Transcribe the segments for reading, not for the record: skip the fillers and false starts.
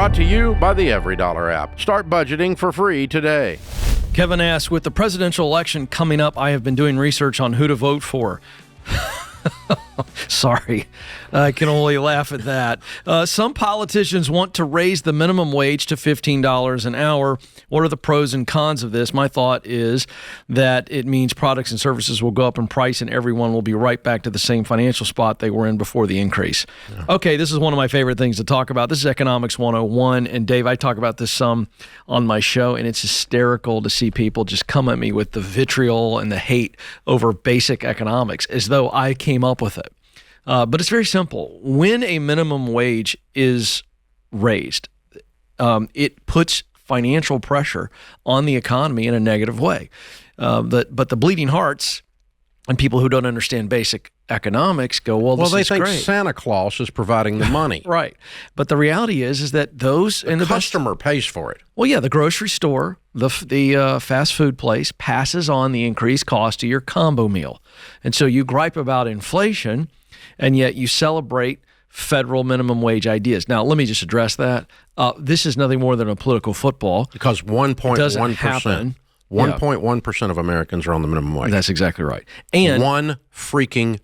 Brought to you by the EveryDollar app. Start budgeting for free today. Kevin asks, with the presidential election coming up, I have been doing research on who to vote for. Sorry, I can only laugh at that. Some politicians want to raise the minimum wage to $15 an hour. What are the pros and cons of this? My thought is that it means products and services will go up in price and everyone will be right back to the same financial spot they were in before the increase. Yeah. Okay, this is one of my favorite things to talk about. This is Economics 101. And Dave, I talk about this some on my show, and it's hysterical to see people just come at me with the vitriol and the hate over basic economics as though I came up with it. But it's very simple. When a minimum wage is raised, it puts financial pressure on the economy in a negative way. But the bleeding hearts and people who don't understand basic economics go, well, this is great. Well, they think Santa Claus is providing the money. Right. But the reality is that those... The customer pays for it. Well, yeah, the grocery store, the fast food place passes on the increased cost of your combo meal. And so you gripe about inflation, and yet you celebrate federal minimum wage ideas. Now, let me just address that. This is nothing more than a political football. Because 1.1%. 1.1% of Americans are on the minimum wage. That's exactly right. And 1%.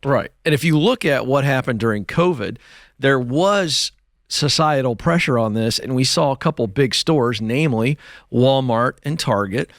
Right. And if you look at what happened during COVID, there was societal pressure on this, and we saw a couple big stores, namely Walmart and Target,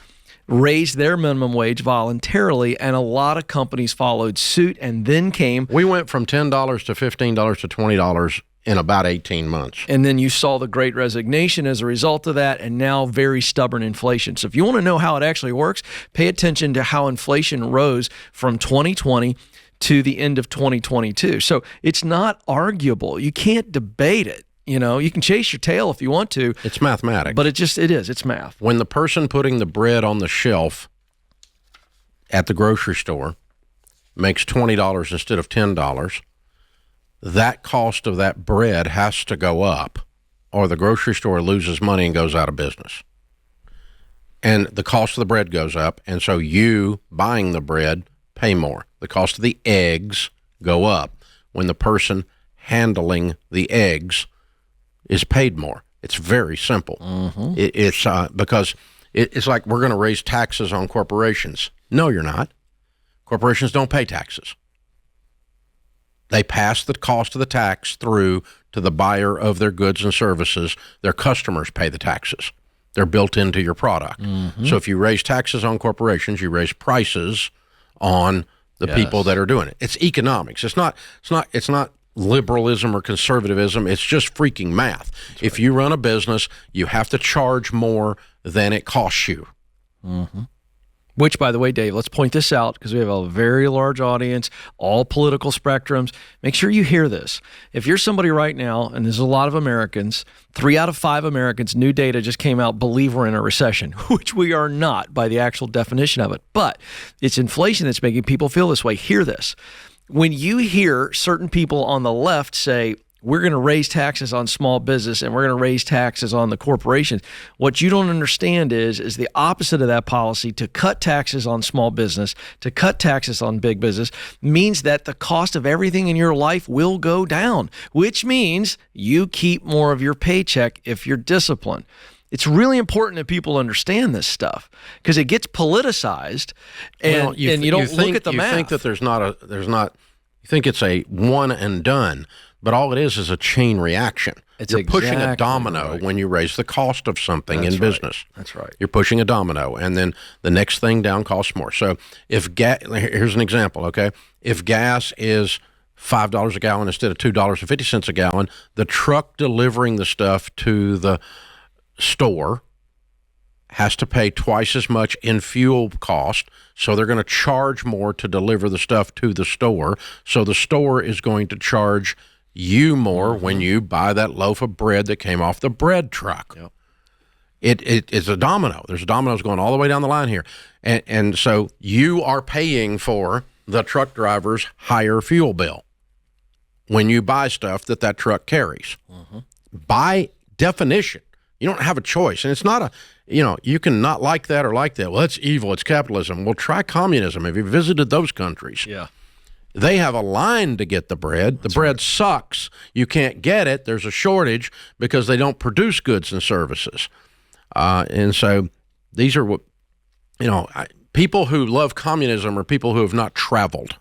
raised their minimum wage voluntarily, and a lot of companies followed suit, and then came... We went from $10 to $15 to $20 in about 18 months. And then you saw the Great Resignation as a result of that, and now very stubborn inflation. So if you want to know how it actually works, pay attention to how inflation rose from 2020 to the end of 2022. So it's not arguable. You can't debate it. You know, you can chase your tail if you want to. It's mathematics. But it's math. When the person putting the bread on the shelf at the grocery store makes $20 instead of $10, that cost of that bread has to go up, or the grocery store loses money and goes out of business. And the cost of the bread goes up, and so you buying the bread pay more. The cost of the eggs go up when the person handling the eggs is paid more. It's very simple. Mm-hmm. It's because it's like we're going to raise taxes on corporations. No, you're not. Corporations don't pay taxes. They pass the cost of the tax through to the buyer of their goods and services. Their customers pay the taxes. They're built into your product. Mm-hmm. So if you raise taxes on corporations, you raise prices on the people that are doing it. It's economics. It's not liberalism or conservatism. It's just freaking math. That's if you run a business, you have to charge more than it costs you. Mm-hmm. Which, by the way, Dave, let's point this out because we have a very large audience, all political spectrums. Make sure you hear this. If you're somebody right now, and there's a lot of Americans, 3 out of 5 Americans, new data just came out, believe we're in a recession, which we are not by the actual definition of it. But it's inflation that's making people feel this way. Hear this. When you hear certain people on the left say, we're going to raise taxes on small business and we're going to raise taxes on the corporations, what you don't understand is the opposite of that policy. To cut taxes on small business, to cut taxes on big business, means that the cost of everything in your life will go down, which means you keep more of your paycheck if you're disciplined. It's really important that people understand this stuff because it gets politicized, and you don't look at the math. You think that you think it's a one and done, but all it is a chain reaction. You're pushing a domino when you raise the cost of something in business. That's right. You're pushing a domino, and then the next thing down costs more. So here's an example, okay? If gas is $5 a gallon instead of $2.50 a gallon, the truck delivering the stuff to the store has to pay twice as much in fuel cost, so they're going to charge more to deliver the stuff to the store. So the store is going to charge you more when you buy that loaf of bread that came off the bread truck. Yep. It's a domino. There's dominoes going all the way down the line here. And so you are paying for the truck driver's higher fuel bill when you buy stuff that truck carries. Mm-hmm. By definition, you don't have a choice. And it's not you can not like that or like that. Well, that's evil. It's capitalism. Well, try communism. Have you visited those countries? Yeah. They have a line to get the bread. The bread sucks. You can't get it. There's a shortage because they don't produce goods and services. And so these are what, people who love communism are people who have not traveled.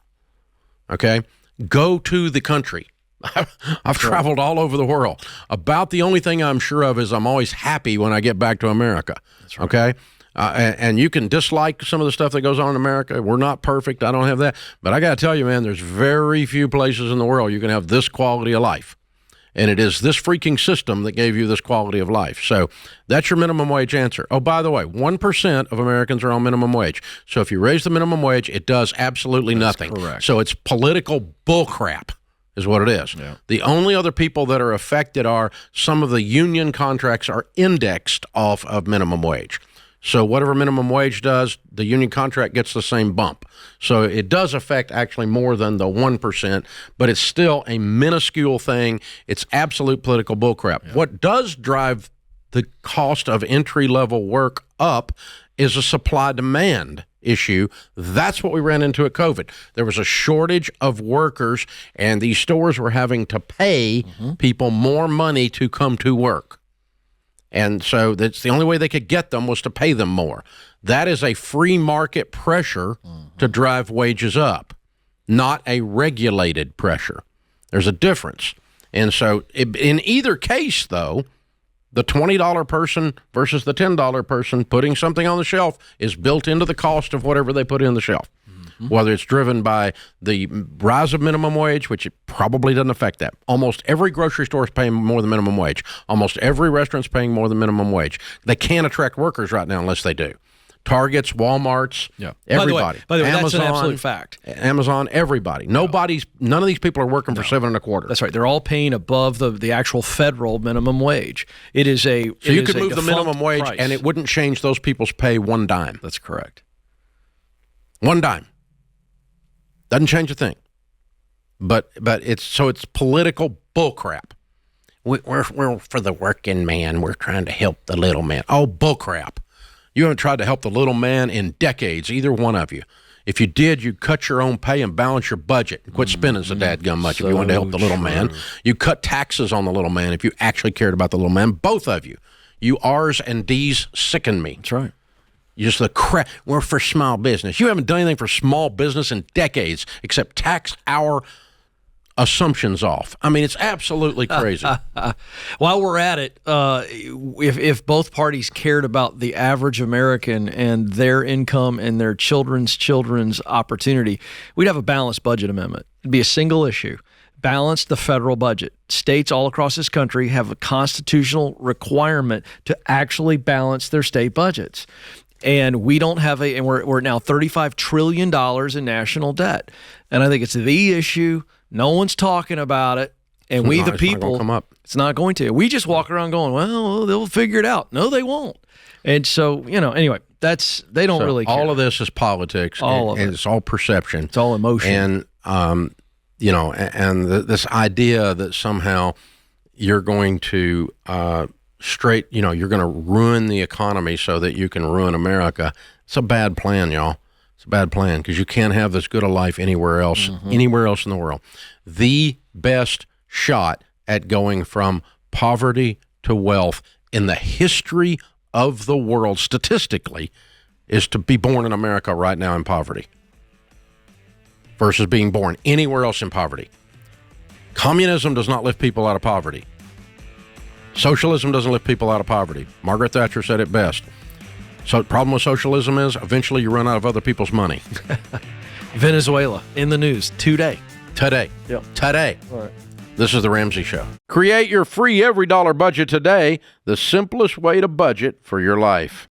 Okay? Go to the country. I've traveled all over the world. About the only thing I'm sure of is I'm always happy when I get back to America. That's right. Okay? And you can dislike some of the stuff that goes on in America. We're not perfect. I don't have that. But I got to tell you, man, there's very few places in the world you can have this quality of life. And it is this freaking system that gave you this quality of life. So that's your minimum wage answer. Oh, by the way, 1% of Americans are on minimum wage. So if you raise the minimum wage, it does absolutely nothing. Correct. So it's political bullcrap is what it is. Yeah. The only other people that are affected are some of the union contracts are indexed off of minimum wage. So whatever minimum wage does, the union contract gets the same bump. So it does affect actually more than the 1%, but it's still a minuscule thing. It's absolute political bullcrap. Yeah. What does drive the cost of entry-level work up is a supply-demand issue. That's what we ran into at COVID. There was a shortage of workers, and these stores were having to pay people more money to come to work. And so that's the only way they could get them was to pay them more. That is a free market pressure to drive wages up, not a regulated pressure. There's a difference. And so in either case, though, the $20 person versus the $10 person putting something on the shelf is built into the cost of whatever they put in the shelf. Whether it's driven by the rise of minimum wage, which it probably doesn't affect that. Almost every grocery store is paying more than minimum wage. Almost every restaurant's paying more than minimum wage. They can't attract workers right now unless they do. Targets, Walmarts, everybody. By the way, Amazon, that's an absolute fact. Amazon, everybody. None of these people are working for $7.25. That's right. They're all paying above the actual federal minimum wage. It is a so you could move the minimum wage price, and it wouldn't change those people's pay one dime. That's correct. One dime. Doesn't change a thing. But it's political bullcrap. We're for the working man. We're trying to help the little man. Oh, bullcrap. You haven't tried to help the little man in decades, either one of you. If you did, you'd cut your own pay and balance your budget and quit spending so dadgum much if you wanted to help the little man. You cut taxes on the little man if you actually cared about the little man. Both of you. You R's and D's sicken me. That's right. Just the crap. We're for small business. You haven't done anything for small business in decades except tax our assumptions off. I mean, it's absolutely crazy. While we're at it, if both parties cared about the average American and their income and their children's opportunity, we'd have a balanced budget amendment. It'd be a single issue. Balance the federal budget. States all across this country have a constitutional requirement to actually balance their state budgets. And we don't have and we're now $35 trillion in national debt. And I think it's the issue. No one's talking about it. And we, the people, it's not going to. We just walk around going, well, they'll figure it out. No, they won't. And so, anyway, they don't really care. All of this is politics. And it's all perception. It's all emotion. And, this idea that somehow you're going to you're going to ruin the economy so that you can ruin America. It's a bad plan, y'all. It's a bad plan because you can't have this good a life anywhere else in the world. The best shot at going from poverty to wealth in the history of the world, statistically, is to be born in America right now in poverty versus being born anywhere else in poverty. Communism does not lift people out of poverty. Socialism doesn't lift people out of poverty. Margaret Thatcher said it best. So the problem with socialism is eventually you run out of other people's money. Venezuela in the news today. Yep. Today. All right. This is The Ramsey Show. Create your free every dollar budget today, the simplest way to budget for your life.